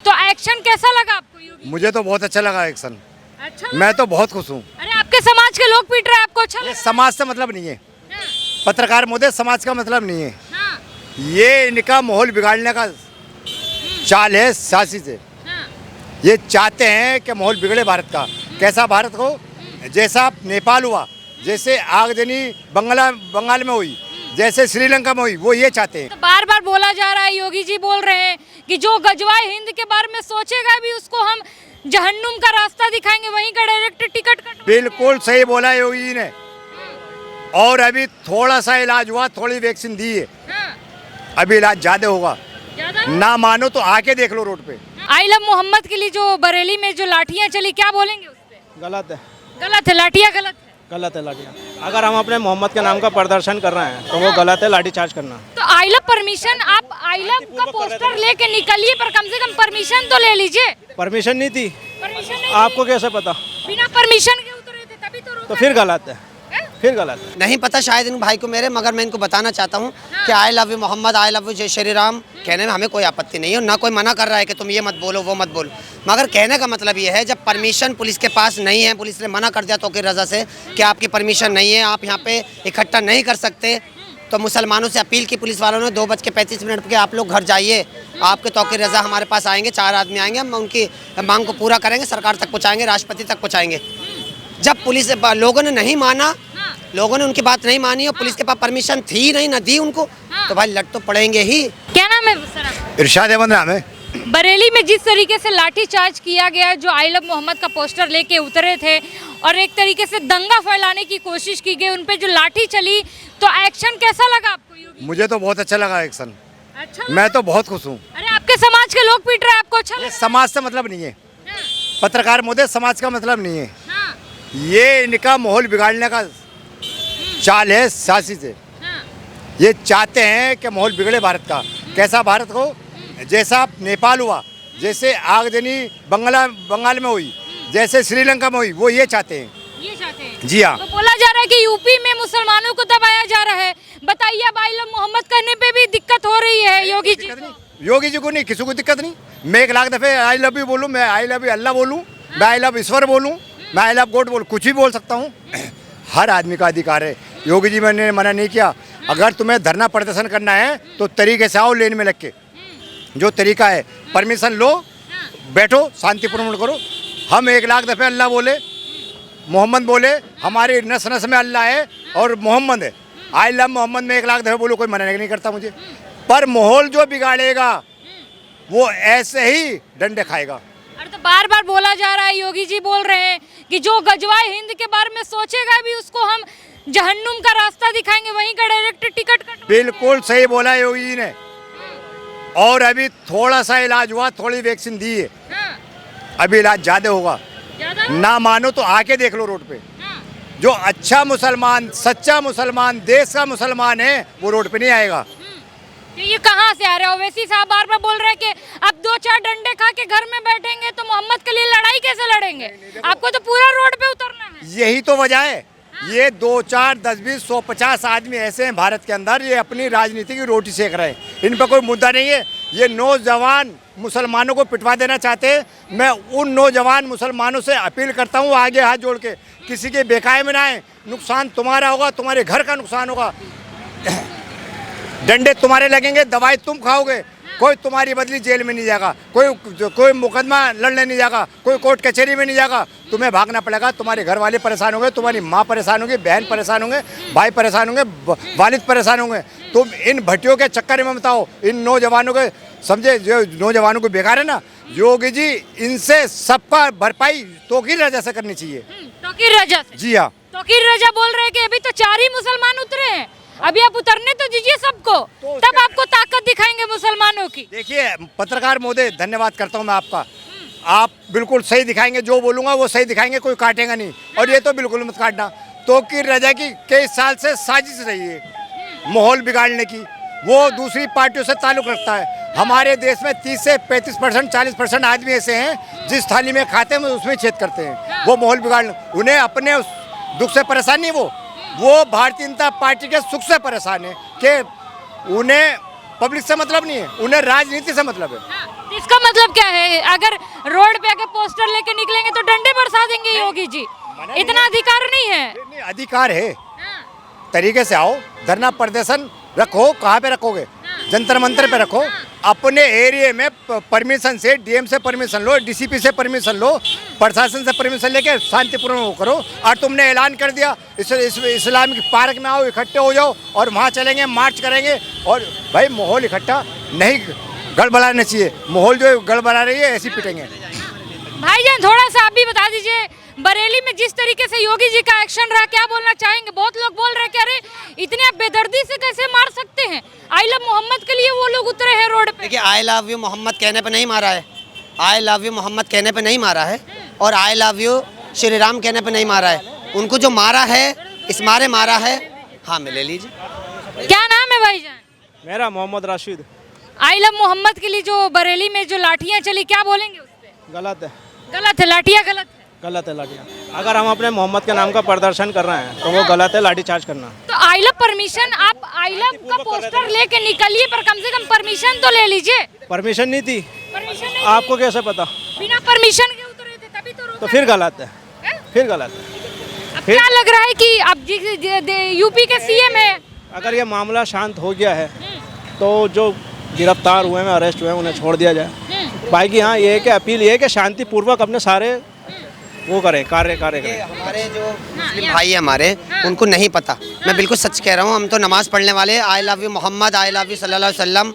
तो एक्शन कैसा लगा आपको योगी? मुझे तो बहुत अच्छा लगा एक्शन। अच्छा मैं तो बहुत खुश हूँ। अरे आपके समाज के लोग पीट रहे हैं, आपको अच्छा ये लगा? समाज से मतलब नहीं है, हाँ, पत्रकार महोदय, समाज का मतलब नहीं है। हाँ, ये इनका माहौल बिगाड़ने का चाल है शासी से। हाँ, ये चाहते हैं कि माहौल बिगड़े भारत का। कैसा भारत को, जैसा नेपाल हुआ, जैसे आगजनी बंगाल में हुई, जैसे श्रीलंका में हुई, वो ये चाहते हैं। तो बार बार बोला जा रहा है, योगी जी बोल रहे हैं कि जो गजवाए हिंद के बारे में सोचेगा भी उसको हम जहन्नुम का रास्ता दिखाएंगे, वहीं का डायरेक्ट टिकट कट। बिल्कुल सही बोला योगी जी ने। और अभी थोड़ा सा इलाज हुआ, थोड़ी वैक्सीन दी है, हाँ, अभी इलाज ज्यादा होगा। ज्यादा ना मानो तो आके देख लो रोड पे। आई लव मोहम्मद के लिए जो बरेली में जो लाठियां चली, क्या बोलेंगे उस पे? गलत है, गलत है, लाठियां गलत है। गलत है लाठियाँ। अगर हम अपने मोहम्मद के नाम का प्रदर्शन कर रहे हैं तो वो गलत है, लाठी चार्ज करना। तो आई लव परमिशन, आप आई लव का पोस्टर लेके निकलिए, पर कम से कम परमिशन तो ले लीजिए। परमिशन नहीं थी, परमिशन नहीं, आपको कैसे पता? बिना परमिशन के उतरे थे तभी तो तो रोका। फिर गलत है, हैं? फिर गलत है। नहीं पता शायद इन भाई को मेरे, मगर मैं इनको बताना चाहता हूँ कि I love you Mohammad, I love you जय श्री राम कहने में हमें कोई आपत्ति नहीं है, और ना कोई मना कर रहा है कि तुम ये मत बोलो वो मत बोलो। मगर कहने का मतलब ये है, जब परमिशन पुलिस के पास नहीं है, पुलिस ने मना कर दिया तो की रजा से कि आपकी परमिशन नहीं है, आप यहाँ पे इकट्ठा नहीं कर सकते, तो मुसलमानों से अपील की पुलिस वालों ने 2:35 के आप लोग घर जाइए, आपके तौक़ी रजा हमारे पास आएंगे, 4 आदमी आएंगे, हम उनकी मांग को पूरा करेंगे, सरकार तक पहुँचाएंगे, राष्ट्रपति तक पहुँचाएंगे। जब पुलिस लोगों ने नहीं माना, लोगों ने उनकी बात नहीं मानी और पुलिस के पास परमिशन थी नहीं, न दी उनको, तो भाई लड़ तो पड़ेंगे ही। क्या नाम है सर आपका? इरशाद अहमद नाम है। बरेली में जिस तरीके से लाठी चार्ज किया गया, जो आई लव मोहम्मद का पोस्टर लेके उतरे थे और एक तरीके से दंगा फैलाने की कोशिश की गई, उन पे जो लाठी चली, तो एक्शन कैसा लगा आपको योगी? मुझे तो बहुत अच्छा लगा एक्शन। अच्छा, मैं तो बहुत खुश हूँ। अरे आपके समाज के लोग पीट रहे हैं, आपको अच्छा ये लगा? समाज से मतलब नहीं है, हाँ, पत्रकार महोदय, समाज का मतलब नहीं है। हाँ, ये इनका माहौल बिगाड़ने का चाल है शासी से। हाँ, ये चाहते हैं कि माहौल बिगड़े भारत का। कैसा भारत को, जैसा नेपाल हुआ, जैसे आगजनी बंगाल में हुई, जैसे श्रीलंका में हुई, वो ये चाहते हैं। ये चाहते हैं। जी हाँ। तो बोला जा रहा है कि यूपी में मुसलमानों को दबाया जा रहा है, बताइए, अब आई लव मोहम्मद कहने पे भी दिक्कत हो रही है योगी जी को। योगी जी को नहीं, किसी को दिक्कत नहीं। मैं 1 लाख दफे आई लव यू बोलूँ, मैं आई लव यू अल्लाह बोलूँ, मैं आई लव ईश्वर बोलूँ, मैं आई लव गॉड बोलूँ, कुछ भी बोल सकता हूँ। हर आदमी का अधिकार है। योगी जी मैंने मना नहीं किया। अगर तुम्हें धरना प्रदर्शन करना है तो तरीके से आओ, लेन में लग के, जो तरीका है, परमिशन लो, बैठो, शांतिपूर्ण करो। हम 1 लाख दफे अल्लाह बोले, मोहम्मद बोले, हमारे नस नस में अल्लाह है और मोहम्मद है। आई लव मोहम्मद में 1 लाख दफे बोलो, कोई मना नहीं करता मुझे। पर माहौल जो बिगाड़ेगा वो ऐसे ही डंडे खाएगा। अरे तो बार बार बोला जा रहा है, योगी जी बोल रहे हैं कि जो गजवाए हिंद के बारे में सोचेगा भी उसको हम जहन्नुम का रास्ता दिखाएंगे, वहीं का डायरेक्ट टिकट कट। बिल्कुल सही बोला योगी जी ने। और अभी थोड़ा सा इलाज हुआ, थोड़ी वैक्सीन दी है, हाँ, अभी इलाज ज्यादा होगा। ज्यादा? ना मानो तो आके देख लो रोड पे। हाँ, जो अच्छा मुसलमान, सच्चा मुसलमान, देश का मुसलमान है, वो रोड पे नहीं आएगा। तो ये कहाँ से आ रहे हो? ओवैसी साहब बार बार बोल रहे हैं कि अब 2-4 डंडे खा के घर में बैठेंगे तो मोहम्मद के लिए लड़ाई कैसे लड़ेंगे? आपको तो पूरा रोड पे उतरना है। यही तो वजह है। ये 2, 4, 10, 20, 100, 50 आदमी ऐसे हैं भारत के अंदर, ये अपनी राजनीति की रोटी सेक रहे हैं। इन पर कोई मुद्दा नहीं है। ये नौजवान मुसलमानों को पिटवा देना चाहते हैं। मैं उन नौजवान मुसलमानों से अपील करता हूँ, आगे हाथ जोड़ के, किसी के बेकाय में ना आए। नुकसान तुम्हारा होगा, तुम्हारे घर का नुकसान होगा। डंडे तुम्हारे लगेंगे, दवाई तुम खाओगे, कोई तुम्हारी बदली जेल में नहीं जाएगा, कोई मुकदमा लड़ने नहीं जाएगा, कोई कोर्ट कचहरी में नहीं जाएगा। तुम्हें भागना पड़ेगा। तुम्हारे घर वाले परेशान होंगे, तुम्हारी माँ परेशान होगी, बहन परेशान होंगे, भाई परेशान होंगे, वालिद परेशान होंगे। तुम इन भट्टियों के चक्कर में बताओ, इन नौजवानों के, समझे, जो नौजवानों को बेकार है ना, योगी जी इनसे सबका भरपाई तौकीर रजा से करनी चाहिए। तौकीर रजा से? जी हाँ। तौकीर रजा बोल रहे हैं कि अभी तो 4 ही मुसलमान उतरे हैं, अभी आप उतरने तो दीजिए सबको, तब आपको ताकत दिखाएंगे मुसलमानों की। देखिए पत्रकार महोदय, धन्यवाद करता हूँ मैं आपका। आप बिल्कुल सही दिखाएंगे, जो बोलूँगा वो सही दिखाएंगे, कोई काटेगा नहीं। और ये तो बिल्कुल मत काटना। तौकीर रजा की कई साल से साजिश रही है माहौल बिगाड़ने की। वो दूसरी पार्टियों से ताल्लुक़ रखता है। हमारे देश में 30 से 35%, 40% आदमी ऐसे हैं जिस थाली में खाते हैं उसमें छेद करते हैं। वो माहौल बिगाड़ने, उन्हें अपने दुख से परेशान नहीं, वो भारतीय जनता पार्टी के सुख से परेशान है कि उन्हें पब्लिक से मतलब नहीं है, उन्हें राजनीति से मतलब है। इसका मतलब क्या है? अगर रोड पे अगर पोस्टर लेके निकलेंगे तो डंडे बरसा देंगे योगी जी, इतना अधिकार नहीं है। नहीं, अधिकार है, तरीके से आओ, धरना प्रदर्शन रखो, कहाँ पे रखोगे? जंतर मंतर पे रखो, अपने एरिया में परमिशन से, डीएम से परमिशन लो, डीसीपी से परमिशन लो, प्रशासन से परमिशन लेके शांतिपूर्ण वो करो। और तुमने ऐलान कर दिया इस्लामिक पार्क में आओ, इकट्ठे हो जाओ और वहाँ चलेंगे, मार्च करेंगे। और भाई माहौल इकट्ठा नहीं गड़बड़ाना चाहिए, माहौल जो गड़बड़ा रही है ऐसी पिटेंगे। भाईजान थोड़ा सा आप भी बता दीजिए, बरेली में जिस तरीके से योगी जी का एक्शन रहा, क्या बोलना चाहेंगे? बहुत लोग बोल रहे हैं कि अरे इतने आप बेदर्दी से कैसे मार सकते हैं? आई लव मोहम्मद के लिए वो लोग उतरे हैं रोड पे। देखिए, आई लव यू मोहम्मद कहने पे नहीं मारा है, आई लव यू मोहम्मद कहने पे नहीं मारा है, और आई लव यू श्री राम कहने पे नहीं मारा है। उनको जो मारा है, इस मारे मारा है। हाँ, मैं ले लीजिए। क्या नाम है भाईजान? मेरा मोहम्मद राशिद। आई लव मोहम्मद के लिए जो बरेली में जो लाठियां चली, क्या बोलेंगे उस पे? गलत है, गलत है, लाठियां गलत है। गलत है लाठियाँ। अगर हम अपने मोहम्मद के नाम का प्रदर्शन कर रहे हैं तो वो गलत है, लाठी चार्ज करना। तो आई लव परमिशन, आप आई लव का पोस्टर लेके निकलिए, पर कम से कम परमिशन तो ले लीजिए। परमिशन नहीं थी, परमिशन नहीं आपको कैसे पता? बिना परमिशन के उतरे थे, तभी तो रोका। तो फिर गलत है, हैं? फिर गलत है। अब क्या लग रहा है कि अब यूपी के सीएम है? अगर ये मामला शांत हो गया है तो जो गिरफ्तार हुए हैं, अरेस्ट हुए हैं, उन्हें छोड़ दिया जाए। बाकी हाँ, ये है कि अपील ये है कि शांतिपूर्वक अपने सारे वो करें, कार्य करें। हमारे जो मुस्लिम भाई है हमारे, उनको नहीं पता, मैं बिल्कुल सच कह रहा हूँ, हम तो नमाज़ पढ़ने वाले, I love you Mohammad, I love you सल्लल्लाहु अलैहि वसल्लम,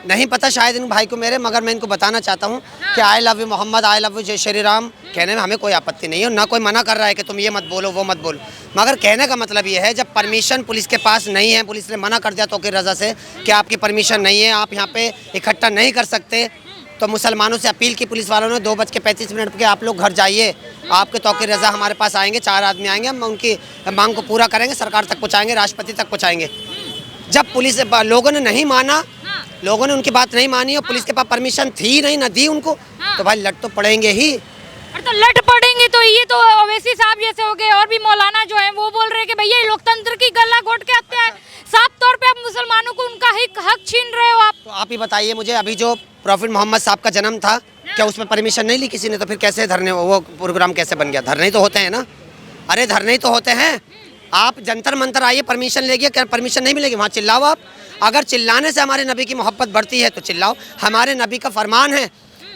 नहीं पता शायद इन भाई को मेरे, मगर मैं इनको बताना चाहता हूँ कि I love you Mohammad, I love you जय श्री राम कहने में हमें कोई आपत्ति नहीं है, ना कोई मना कर रहा है कि तुम ये मत बोलो, वो मत बोलो। मगर कहने का मतलब ये है, जब परमिशन पुलिस के पास नहीं है, पुलिस ने मना कर दिया तो की रजा से कि आपकी परमिशन नहीं है, आप यहाँ पे इकट्ठा नहीं कर सकते, तो मुसलमानों से अपील की पुलिस वालों ने 2:35 के आप लोग घर जाइए, आपके तौक़ी रज़ा हमारे पास आएंगे, 4 आदमी आएंगे, हम उनकी मांग को पूरा करेंगे, सरकार तक पहुँचाएंगे, राष्ट्रपति तक पहुँचाएंगे। जब पुलिस लोगों ने नहीं माना, लोगों ने उनकी बात नहीं मानी और पुलिस के पास परमिशन थी नहीं, ना दी उनको, तो भाई लट तो पड़ेंगे ही। और तो लट पड़ेंगे तो ये तो ओवैसी साहब जैसे हो गए, और भी मौलाना जो है वो बोल रहे हैं कि भैया ये लोकतंत्र की गला घोट के हत्या है, साफ तौर पे आप मुसलमानों को उनका हक छीन रहे हो आप। तो आप ही बताइए मुझे, अभी जो प्रॉफिट मोहम्मद साहब का जन्म था, क्या उसमें परमिशन नहीं ली किसी ने? तो फिर कैसे धरने, वो प्रोग्राम कैसे बन गया? धरने तो होते हैं ना, अरे धरने तो होते हैं। आप जंतर मंतर आइए, परमिशन लेंगे, क्या परमिशन नहीं मिलेगी? वहाँ चिल्लाओ आप। अगर चिल्लाने से हमारे नबी की मोहब्बत बढ़ती है तो चिल्लाओ। हमारे नबी का फरमान है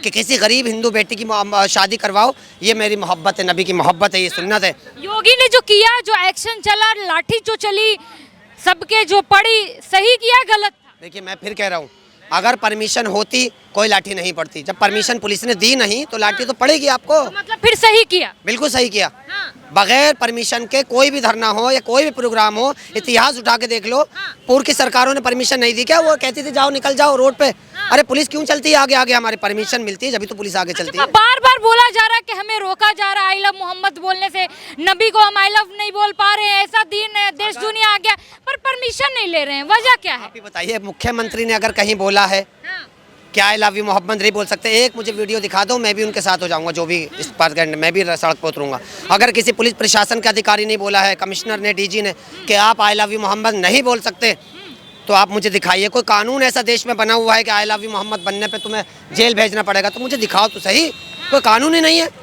कि किसी गरीब हिंदू बेटी की शादी करवाओ, ये मेरी मोहब्बत है, नबी की मोहब्बत है, ये सुन्नत है। योगी ने जो किया, जो एक्शन चला, लाठी जो चली, सबके जो पड़ी, सही किया गलत था? देखिए, मैं फिर कह रहा हूँ, अगर परमिशन होती कोई लाठी नहीं पड़ती, जब परमिशन पुलिस ने दी नहीं तो लाठी तो पड़ेगी आपको। तो मतलब फिर सही किया? बिल्कुल सही किया। हाँ। बगैर परमिशन के कोई भी धरना हो या कोई भी प्रोग्राम हो, इतिहास उठा के देख लो, पूर्व की सरकारों ने परमिशन नहीं दी क्या? वो कहती थी जाओ निकल जाओ रोड पे, अरे पुलिस क्यों चलती है आगे आगे? हमारी परमिशन मिलती है जब तो पुलिस आगे चलती है। बार बार बोला जा रहा है कि हमें रोका जा रहा है आई लव मोहम्मद बोलने से, नबी को हम आई लव नहीं बोल पा रहे हैं, ऐसा दिन देश दुनिया आ गया, पर परमिशन नहीं ले रहे हैं, वजह क्या है? आप ही बताइए, मुख्यमंत्री ने अगर कहीं बोला है क्या आई लव यू मोहम्मद नहीं बोल सकते? एक मुझे वीडियो दिखा दो, मैं भी उनके साथ हो जाऊंगा, जो भी इस बात का, मैं भी सड़क पर उतरूंगा। अगर किसी पुलिस प्रशासन के अधिकारी ने बोला है, कमिश्नर ने, डीजी ने, कि आप आई लव यू मोहम्मद नहीं बोल सकते, तो आप मुझे दिखाइए। कोई कानून ऐसा देश में बना हुआ है कि आई लव यू मोहम्मद बनने पे तुम्हें जेल भेजना पड़ेगा? तो मुझे दिखाओ तो सही, कोई कानून ही नहीं है।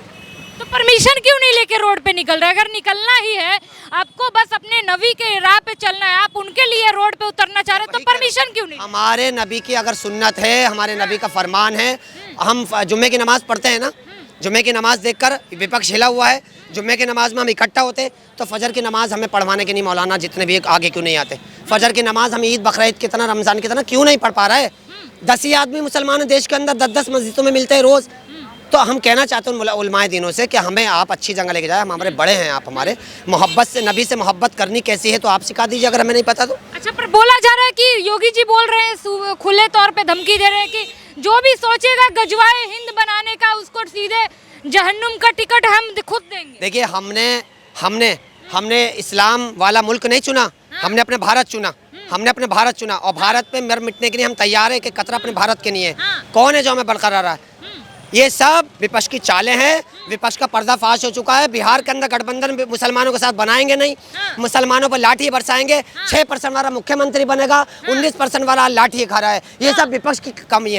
तो परमिशन क्यों नहीं लेके रोड पे निकल रहे? अगर निकलना ही है, आपको बस अपने नबी के राह पे चलना है, आप उनके लिए रोड पे उतरना चाह रहे हैं, तो परमिशन क्यों नहीं? हमारे नबी की अगर सुन्नत है, हमारे नबी का फरमान है, हम जुम्मे की नमाज पढ़ते हैं ना, जुम्मे की नमाज देखकर विपक्ष हिला हुआ है, जुम्मे की नमाज में हम इकट्ठा होते हैं, तो फजर की नमाज हमें पढ़वाने के नहीं मौलाना जितने भी आगे क्यों नहीं आते? फजर की नमाज हम ईद बकरीद कितना, रमज़ान कितना क्यों नहीं पढ़ पा रहा है? 10 ही आदमी मुसलमान देश के अंदर 10-10 मस्जिदों में मिलते हैं रोज़। तो हम कहना चाहते हैं उलमाए दीनों से कि हमें आप अच्छी जगह लेके जाए, हम हमारे बड़े हैं, आप हमारे मोहब्बत से, नबी से मोहब्बत करनी कैसी है तो आप सिखा दीजिए, अगर हमें नहीं पता तो। अच्छा, पर बोला जा रहा है कि योगी जी बोल रहे हैं, खुले तौर पे धमकी दे रहे हैं कि जो भी सोचेगा गजवाए हिंद बनाने का, उसको सीधे जहन्नुम का टिकट हम खुद देंगे। देखिए, हमने इस्लाम वाला मुल्क नहीं चुना, हमने अपने भारत चुना, हमने अपने भारत चुना, और भारत पे मर मिटने के लिए हम तैयार है कि कतरा अपने भारत के नहीं है। कौन है जो हमें बरकरार रहा है? ये सब विपक्ष की चालें हैं, विपक्ष का पर्दाफाश हो चुका है। बिहार के अंदर गठबंधन मुसलमानों के साथ बनाएंगे नहीं, मुसलमानों पर लाठी बरसाएंगे, 6% वाला मुख्यमंत्री बनेगा, 19% वाला लाठी खा रहा है। ये सब विपक्ष की कमी है।